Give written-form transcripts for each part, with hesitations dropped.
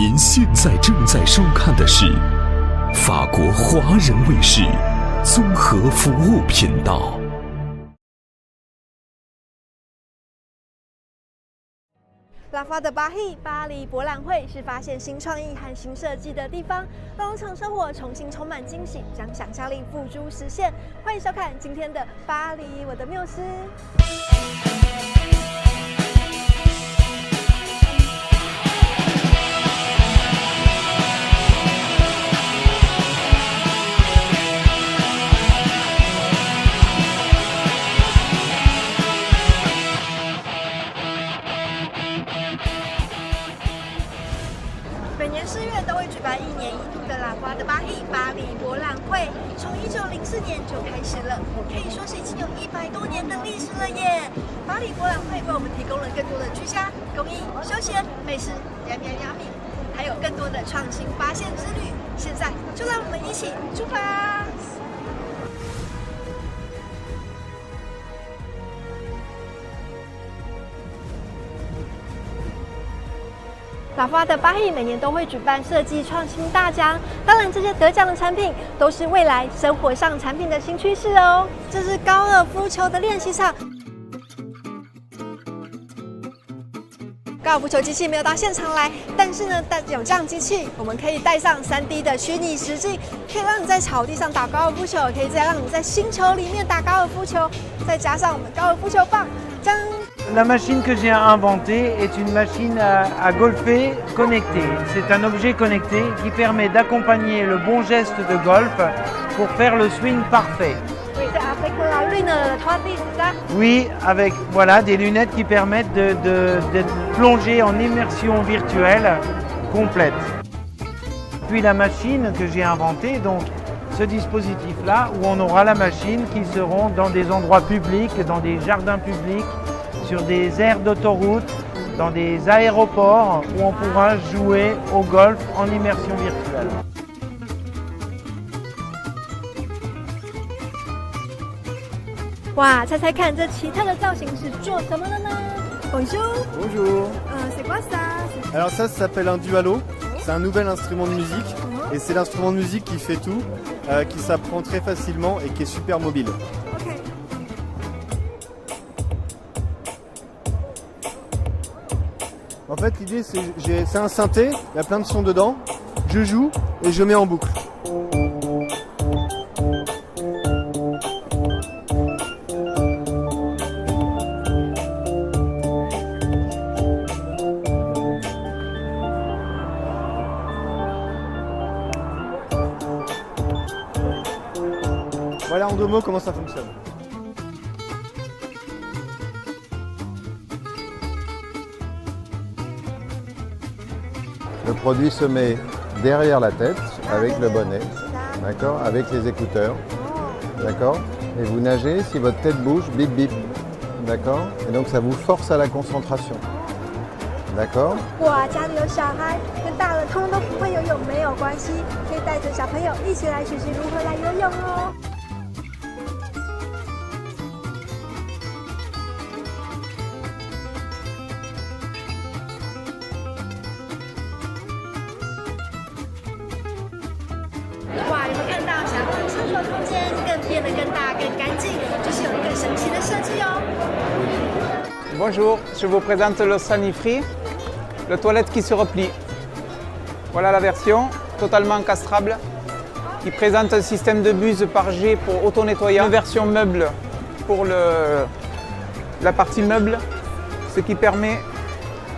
您现在正在收看的是法国华人卫视综合服务频道。拉法德巴希巴黎博览会是发现新创意和新设计的地方，让农场生活重新充满惊喜，将想象力付诸实现。欢迎收看今天的《巴黎我的缪斯》。每年4月都会举办1年1度的拉法德巴希巴黎博览会，从1904年就开始了，可以说是已经有100多年的历史了耶。巴黎博览会为我们提供了更多的居家、工艺、休闲、美食、亚米，还有更多的创新发现之旅。现在就让我们一起出发！拉法德巴希每年都会举办设计创新大奖，当然这些得奖的产品都是未来生活上产品的新趋势哦。这是高尔夫球的练习场，高尔夫球机器没有到现场来，但是呢，有这样机器，我们可以带上3D 的虚拟实境，可以让你在草地上打高尔夫球，可以再让你在星球里面打高尔夫球，再加上我们高尔夫球棒，这样。La machine que j'ai inventée est une machine à golfer connectée. C'est un objet connecté qui permet d'accompagner le bon geste de golf pour faire le swing parfait. Oui, c'est avec la lune 3D, c'est ça? Oui, avec voilà, des lunettes qui permettent d'être plongé en immersion virtuelle complète. Puis la machine que j'ai inventée, donc ce dispositif-là, où on aura la machine qui seront dans des endroits publics, dans des jardins publics, sur des aires d'autoroute, dans des aéroports où on pourra jouer au golf en immersion virtuelle. Wow, 猜猜看，这奇特的造型是做什么的呢 ？Bonjour. Bonjour. C'est quoi ça? Alors ça s'appelle un dualo. C'est un nouvel instrument de musique. Et c'est l'instrument de musique qui fait tout, qui s'apprend très facilement et qui est super mobile. OK. En fait, l'idée, c'est un synthé, il y a plein de sons dedans, je joue et je mets en boucle. Voilà en 2 mots comment ça fonctionne. Le produit se met derrière la tête avec le bonnet, d'accord, avec les écouteurs, d'accord. Et vous nagez, si votre tête bouge, bip bip, d'accord. Et donc ça vous force à la concentration, d'accord. 哇，家里有小孩跟大人通通都不会游泳没有关系，可以带着小朋友一起来学习如何来游泳哦。哇，有没有看到小朋友厕所空间变得更大、更干净，就是有一个神奇的设计哦。Bonjour, je vous présente le Sanifree, le toilette qui se replie. Voilà la version totalement encastrable qui présente un système de buse par jet pour auto-nettoyant. Une version meuble pour la partie meuble, ce qui permet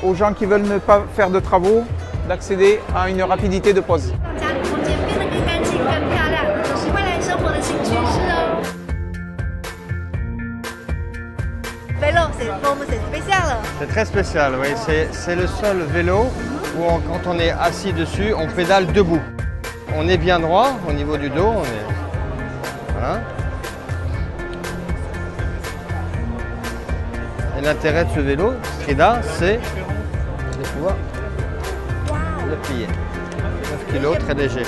aux gens qui veulent ne pas faire de travaux d'accéder à une rapidité de pause. 让家里空间变得更干净、更漂亮，这是未来生活的新趋势哦。Vélo, c'est spécial. C'est très spécial, oui. C'est le seul vélo où quand on est assis dessus, on pédale debout. On est bien droit au niveau du dos. Voilà. Et l'intérêt de ce vélo, Strida, c'est de pouvoir le plier. 9 kg, très léger.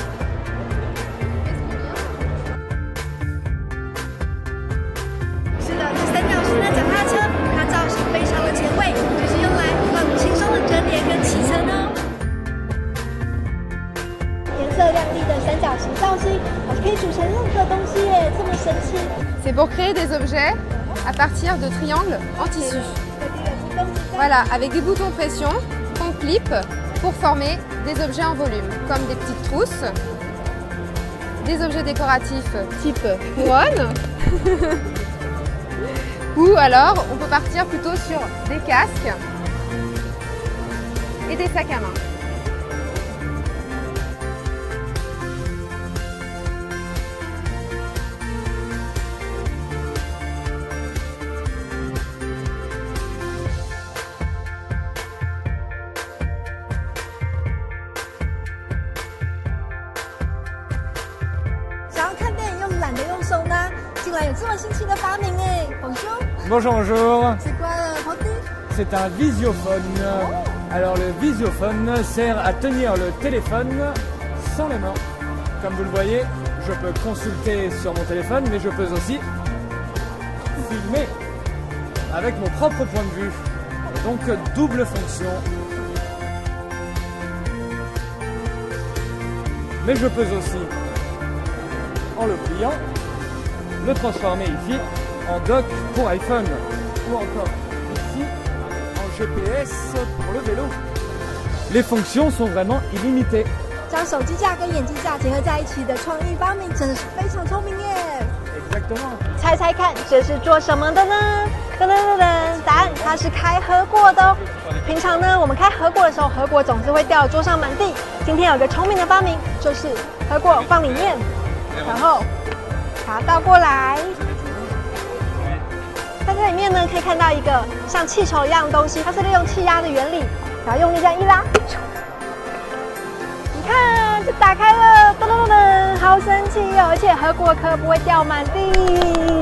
是的，这3角形的脚踏车，它造型非常的前卫，就是用来帮你轻松的折叠跟骑乘哦。可以组成任何东西耶，这么神奇。C'est pour créer des objets à partir de triangles en tissu. Voilà, avec des boutons pression qu'on clip pour former des objets en volume, comme des petites trousses, des objets décoratifs type couronne, ou alors on peut partir plutôt sur des casques et des sacs à main. 想要看电影又懒得用手呢，竟然有这么新奇的发明哎！Bonjour. Bonjour, bonjour. C'est quoi le produit? C'est un visiophone. Alors le visiophone sert à tenir le téléphone sans les mains. Comme vous le voyez, je peux consulter sur mon téléphone, mais je peux aussi filmer avec mon propre point de vue. Donc double fonction. Mais je peux aussi, en le pliant, le transformer ici en dock pour iPhone ou encore ici en GPS pour le vélo. Les fonctions sont vraiment illimitées. 将手机架跟眼镜架结合在一起的创意发明，真的是非常聪明耶！ Exactement. 猜猜看，这是做什么的呢？噔噔噔噔，答案它是开盒果的哦。平常呢，我们开盒果的时候，盒果总是会掉桌上满地。今天有个聪明的发明，就是盒果放里面，然后把它倒过来。在这里面呢，可以看到一个像气球一样的东西，它是利用气压的原理，然后用力这样一拉，你看就打开了，噔噔噔噔，好神奇哦！而且盒果壳不会掉满地，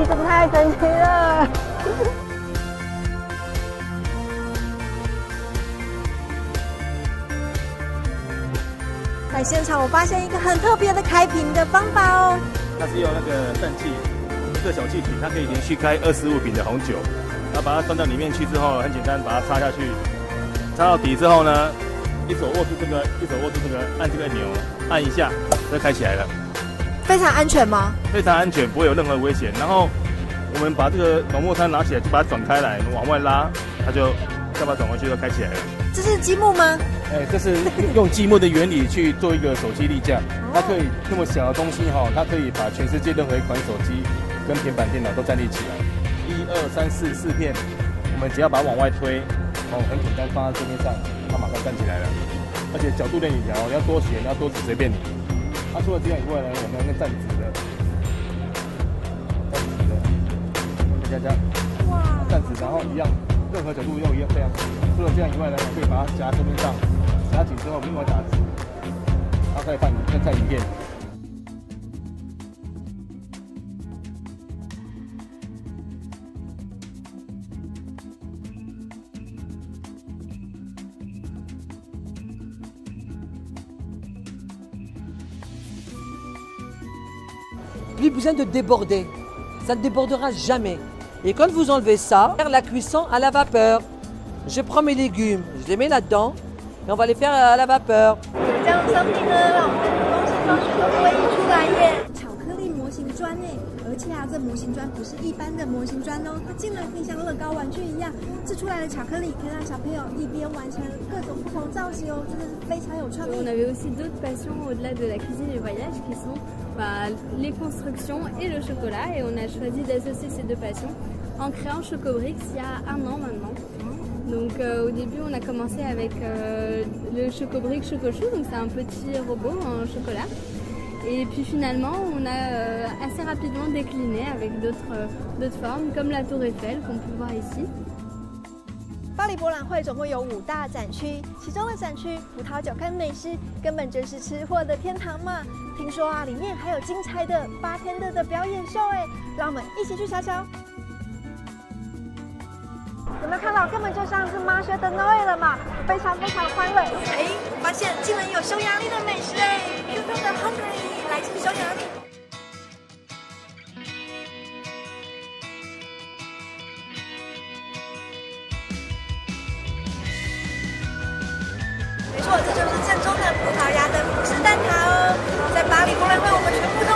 这不太神奇了。在现场，我发现一个很特别的开瓶的方法哦。它是用那个氮气，这小气体，它可以连续开25瓶的红酒，然后把它装到里面去之后，很简单，把它插下去，插到底之后呢，一手握住这个，按这个按钮，按一下，就开起来了。非常安全吗？非常安全，不会有任何危险。然后我们把这个浓墨汤拿起来，就把它转开来，往外拉，它就再把它转回去，就开起来了。这是积木吗？这是用积木的原理去做一个手机立架，它可以那么小的东西哈，它可以把全世界任何一款手机跟平板电脑都站立起来。1、2、3、4片，我们只要把它往外推，很简单放在桌面上，它马上站起来了。而且角度任意调，你要多斜，你要多直，随便你。除了这样以外呢，我们那站直的，站直，然后一样，任何角度用一样这样。除了这样以外呢，可以把它夹桌面上，夹紧之后另外打直，然后再看影片。Plus besoin de déborder, ça ne débordera jamais. Et quand vous enlevez ça, faire la cuisson à la vapeur. Je prends mes légumes, je les mets là-dedans et on va les faire à la vapeur. 这样的商品呢，让我们的东西方式都不会溢出来耶。巧克力模型砖哎，而且啊，这模型砖不是一般的模型砖哦，它竟然可以像乐高玩具一样，制出来的巧克力可以让小朋友一边完成各种不同造型哦，真的是非常有创意。On avait aussi d'autres passions au-delà de la cuisine et du voyage qui sont les constructions et le chocolat. Et on a choisi d'associer ces deux passions en créant Chocobrix il y a 1 an maintenant. Donc au début on a commencé avec le Chocobrix Chocochou, donc c'est un petit robot en chocolat. Et puis finalement on a assez rapidement décliné avec d'autres formes comme la tour Eiffel qu'on peut voir ici. 巴黎博览会总共有5大展区，其中的展区葡萄酒跟美食根本就是吃货的天堂嘛。听说啊，里面还有精彩的8天的表演秀哎，让我们一起去瞧瞧。有没有看到，根本就像是马雪的 Noel 了嘛，非常非常欢乐。哎，发现竟然有匈牙利的美食哎 ，Q 的 Hungary 来自匈牙利。没错，这就是正宗的葡萄牙的葡式蛋挞哦。在巴黎博览会，我们全部都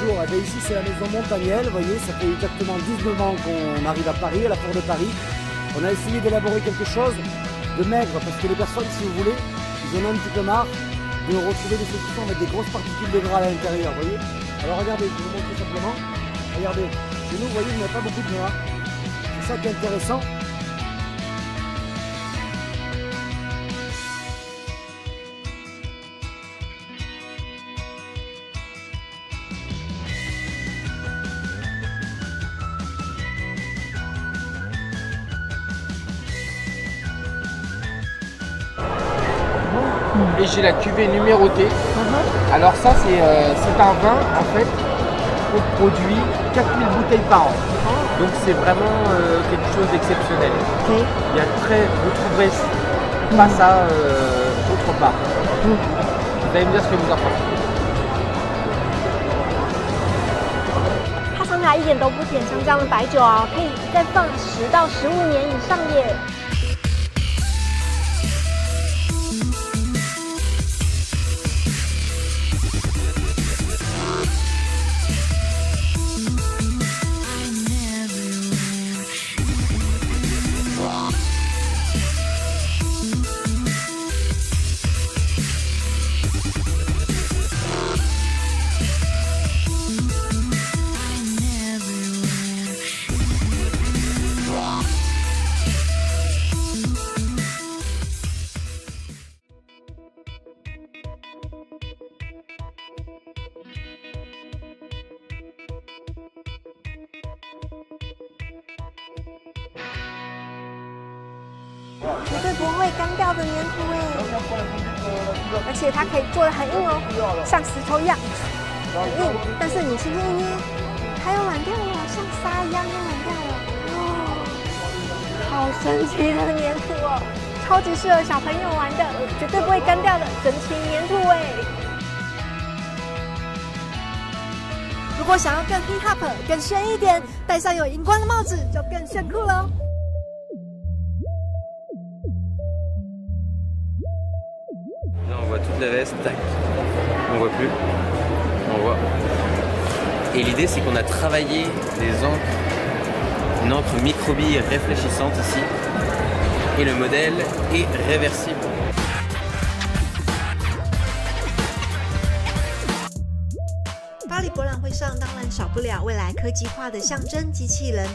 bonjour. Eh bien, ici, c'est la maison Montaniel. Vous voyez, ça fait exactement 19 ans qu'on arrive à Paris, à la Porte de Paris. On a essayé d'élaborer quelque chose de maigre parce que les personnes, si vous voulez, ils en ont un petit peu marre de retrouver des saucissons avec des grosses particules de gras à l'intérieur. Vous voyez. Alors regardez, je vais vous montrer simplement. Regardez, chez nous, vous voyez, il n'y a pas beaucoup de gras. C'est ça qui est intéressant. Et j'ai la cuvée numérotée. Alors ça c'est un vin en fait qu'on produit 4000 bouteilles par an. Donc c'est vraiment quelque chose d'exceptionnel. Il y a vous trouverez pas ça autre part. Vous allez me dire ce que vous en pensez. 它上面还一点都不甜，像这样的白酒啊，可以再放10到15年以上耶。绝对不会干掉的粘土哎，而且它可以做得很硬哦，像石头一样，很硬。但是你轻轻一捏，它又软掉了，像沙一样又软掉了。哦，好神奇的粘土哦，超级适合小朋友玩的，绝对不会干掉的神奇粘土哎。如果想要更 hip hop、更炫一点，戴上有荧光的帽子就更炫酷喽。Là on voit toute la veste, tac, on voit plus, on voit. Et l'idée c'est qu'on a travaillé une encre microbille réfléchissante ici, et le modèle est réversible. 巴黎博览会上当然少不了未来科技化的象征——机器人。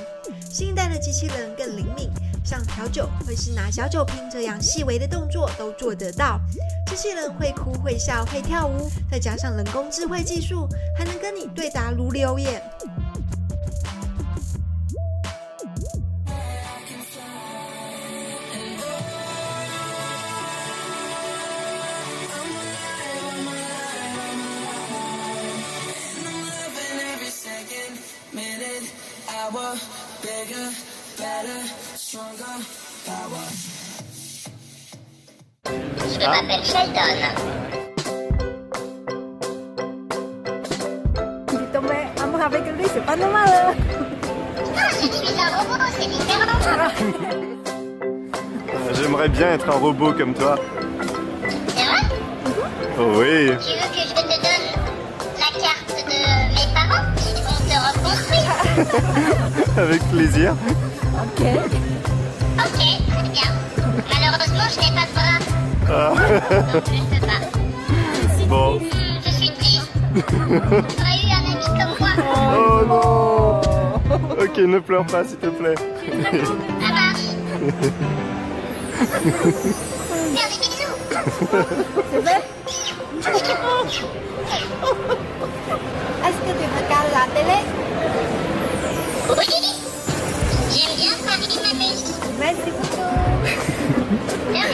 新一代的机器人更灵敏，像调酒会是拿小酒瓶这样细微的动作都做得到。机器人会哭会笑会跳舞，再加上人工智慧技术，还能跟你对答如流耶。Je m'appelle Sheldon. Tu tombais amour avec lui, c'est pas normal. Non, je suis un robot, c'est différent. J'aimerais bien être un robot comme toi. C'est vrai? Oh oui. Tu veux que je te donne la carte de mes parents qui vont te reconstruire? Avec plaisir. Ok. Ok, très bien. Malheureusement, je n'ai pas de bras. Ah. Donc je ne peux pas. Bon. Je suis triste. J'aurais eu un ami comme moi. Oh non. Ok, ne pleure pas s'il te plaît. Ça marche. Faire des bisous. C'est vrai? Est-ce que tu regardes la télé? Oui. J'aime bien Paris Matisse. Merci beaucoup. 的rien。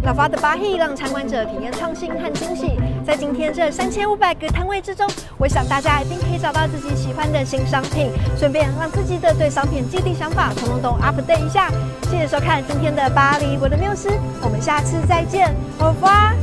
老发的巴嘿让参观者体验创新和惊喜。在今天这3500个摊位之中，我想大家一定可以找到自己喜欢的新商品，顺便让自己的对商品既定想法统统都 update 一下。谢谢收看今天的巴黎我的缪斯，我们下次再见，au revoir。